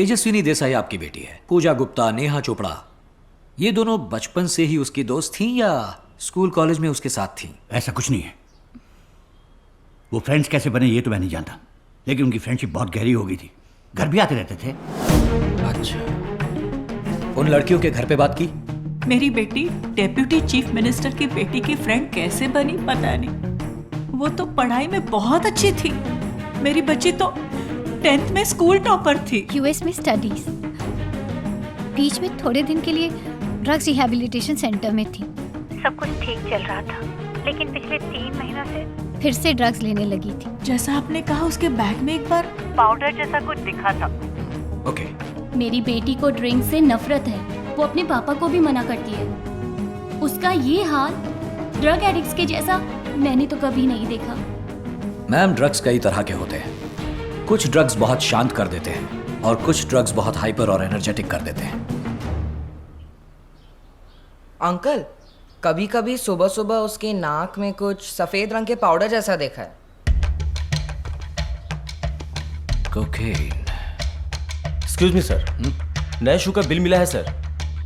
तेजस्विनी देसाई आपकी बेटी है। पूजा गुप्ता, नेहा चोपड़ा, ये दोनों बचपन से ही उसकी दोस्त थीं या स्कूल कॉलेज में उसके साथ थीं? ऐसा कुछ नहीं है। वो फ्रेंड्स कैसे बने ये तो मैं नहीं जानता, लेकिन उनकी फ्रेंडशिप बहुत गहरी हो गई थी। घर भी आते रहते थे। अच्छा, उन लड़कियों के घर पे बात की? मेरी बेटी डेप्यूटी चीफ मिनिस्टर की बेटी की फ्रेंड कैसे बनी पता नहीं। वो तो पढ़ाई में बहुत अच्छी थी। मेरी बच्ची तो 10th में स्कूल टॉपर थी। यूएस में स्टडीज, बीच में थोड़े दिन के लिए ड्रग्स रिहैबिलिटेशन सेंटर में थी। सब कुछ ठीक चल रहा था, लेकिन पिछले 3 महीनों से फिर से ड्रग्स लेने लगी थी। जैसा आपने कहा, उसके बैग में एक बार पाउडर जैसा कुछ दिखा था। ओके। मेरी बेटी को ड्रिंक से नफरत है। वो अपने पापा को भी मना करती है। उसका ये हाल ड्रग एडिक्ट्स के जैसा मैंने तो कभी नहीं देखा। मैम, ड्रग्स कई तरह के होते हैं। कुछ ड्रग्स बहुत शांत कर देते हैं और कुछ ड्रग्स बहुत हाइपर और एनर्जेटिक कर देते हैं। अंकल, कभी कभी सुबह सुबह उसकी नाक में कुछ सफेद रंग के पाउडर जैसा देखा है। कोकेन। एक्सक्यूज मी सर, नए शू का बिल मिला है सर,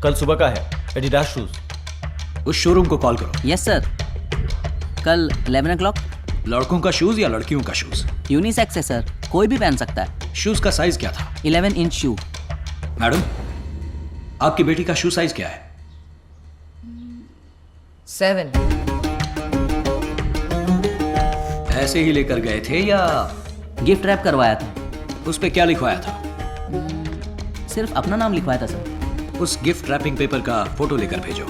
कल सुबह का है, एडिडास शूज। उस शोरूम को कॉल करो। यस सर, कल 11 o'clock। लड़कों का शूज या लड़कियों का शूज? यूनिसेक्स है सर, कोई भी पहन सकता है। शूज का साइज क्या था? 11 इंच शू। मैडम, आपकी बेटी का शू साइज क्या है? 7। ऐसे ही लेकर गए थे या गिफ्ट रैप करवाया था। उस पे क्या लिखवाया था? सिर्फ अपना नाम लिखवाया था सर। उस गिफ्ट रैपिंग पेपर का फोटो लेकर भेजो।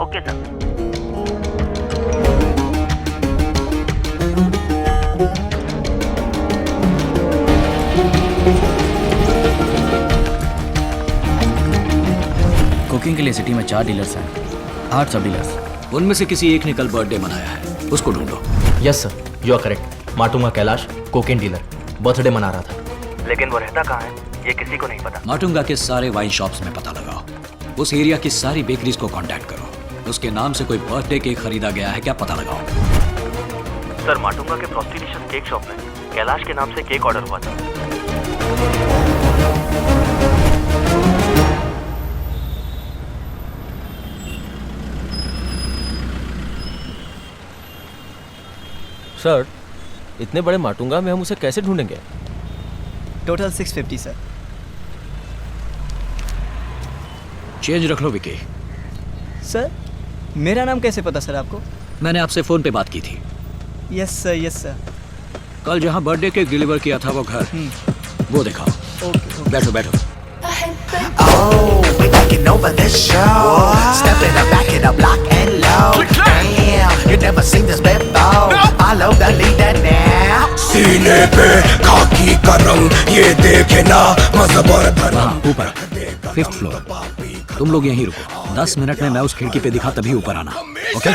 Okay sir. कुकिंग के लिए सिटी में 4 डीलर्स हैं, 8 सब डीलर्स। उनमें से किसी एक ने कल बर्थडे मनाया है, उसको ढूंढो। Yes sir, you are correct. Matunga Kailash, cocaine dealer, birthday मना रहा था। लेकिन वो रहता कहाँ है ये किसी को नहीं पता। माटुंगा के सारे वाइन शॉप्स में पता लगाओ। उस एरिया की सारी बेकरीज को कांटेक्ट करो। उसके नाम से कोई बर्थडे केक खरीदा गया है क्या, पता लगाओ। सर, माटुंगा के प्रोस्टिट्यूशन केक शॉप में कैलाश के नाम से केक ऑर्डर हुआ था। सर, इतने बड़े माटुंगा में हम उसे कैसे ढूंढेंगे? Total 650 sir. चेंज रख लो विकी। सर, मेरा नाम कैसे पता सर आपको? मैंने आपसे फोन पे बात की थी। Yes sir, yes sir. कल जहाँ बर्थडे केक डिलीवर किया था वो घर, वो दिखाओ। ओके। बैठो बैठो। Oh, we taking over this show. Step it up, back it up, lock and load. Damn, you never seen this before. Follow the leader now. सीने पे खाकी का रंग ये देखे ना मज़हब और धर्म। ऊपर 5th फ्लोर। तुम लोग यहीं रुको, 10 मिनट में मैं उस खिड़की पे दिखा तभी ऊपर आना। Okay?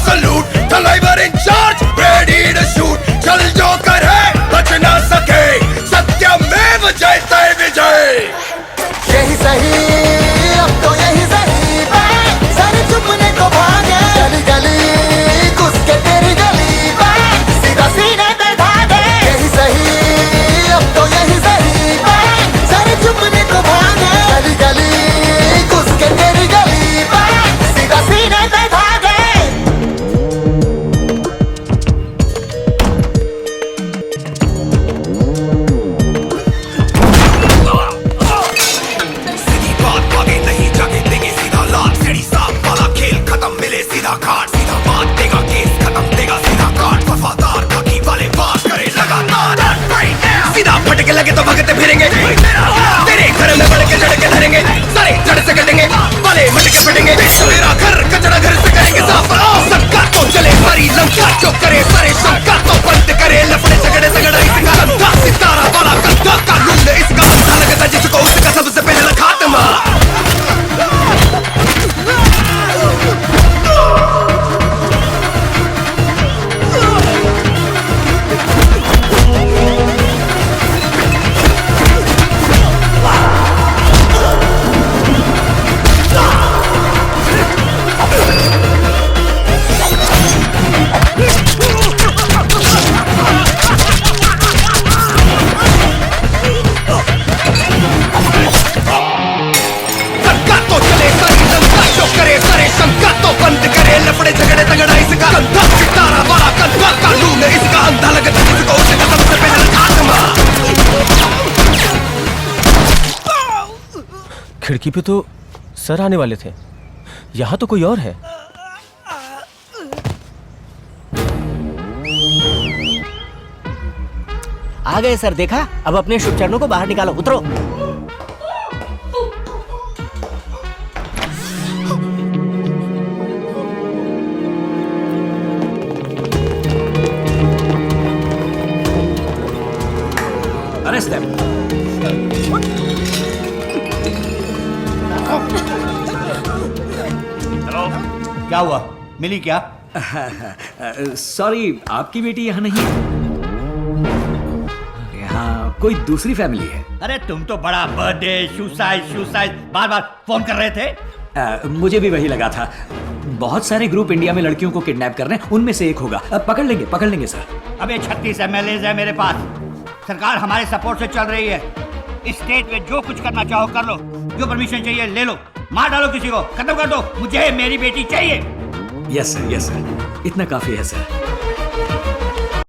Salute, driver in charge, ready to shoot. चल जो करे बच ना सके, सत्यमेव जयते विजय। यही सही, अब तो यही सही। सारे चुपने को भागे, गली गली घुस के तेरी गली, सीधा सीने पे भागे। यही सही, अब तो यही सही। सारे चुपने को भागे, गली गली घुस के तेरी गली, सीधा सीने पे भागे। सीधी बात आगे नहीं जाके देंगे सीधा लाल, सीधी साफ वाला खेल खत्म, मिले सीधा काट। सीधा बात देगा केस खत्म, देगा सीधा काट। वफादार बाकी वाले बात करे लगातार। सीधा फटके लगे तो भगते फिरेंगे, तेरे घर में बढ़ के चढ़ के धरेंगे। सारे जड़ से कटेंगे, वाले मटके फटेंगे। मेरा घर कचरा घर से करेंगे साफ। सबका तो चले सारी लंका, जो करे सारे शंका तो बंद करे। लफड़े झगड़े झगड़ा इसका गंदा, सितारा वाला गंदा कानून इसका अच्छा लगता जिसको उसका सबसे पहले खात्मा। बड़े झगड़े तगड़ा इसका कंधा सितारा बड़ा कंधा कानून इसका अंधा लगता इसको उसका सबसे पहले आत्मा। खिड़की पे तो सर आने वाले थे, यहाँ तो कोई और है। आ गए सर, देखा? अब अपने शुभ चरणों को बाहर निकालो, उतरो। Arrest them. क्या हुआ, मिली क्या? सॉरी, आपकी बेटी यहाँ नहीं है। यहाँ कोई दूसरी फैमिली है। अरे तुम तो बड़ा बर्थडे सुसाइड बार बार फोन कर रहे थे। मुझे भी वही लगा था। बहुत सारे ग्रुप इंडिया में लड़कियों को किडनैप कर रहे हैं, उनमें से एक होगा। पकड़ लेंगे सर। अबे 36 MLAs है मेरे पास, सरकार हमारे सपोर्ट से चल रही है। इस स्टेट में जो कुछ करना चाहो कर लो, जो परमिशन चाहिए ले लो, मार डालो किसी को, खत्म कर दो, मुझे मेरी बेटी चाहिए। यस सर, इतना काफी है सर।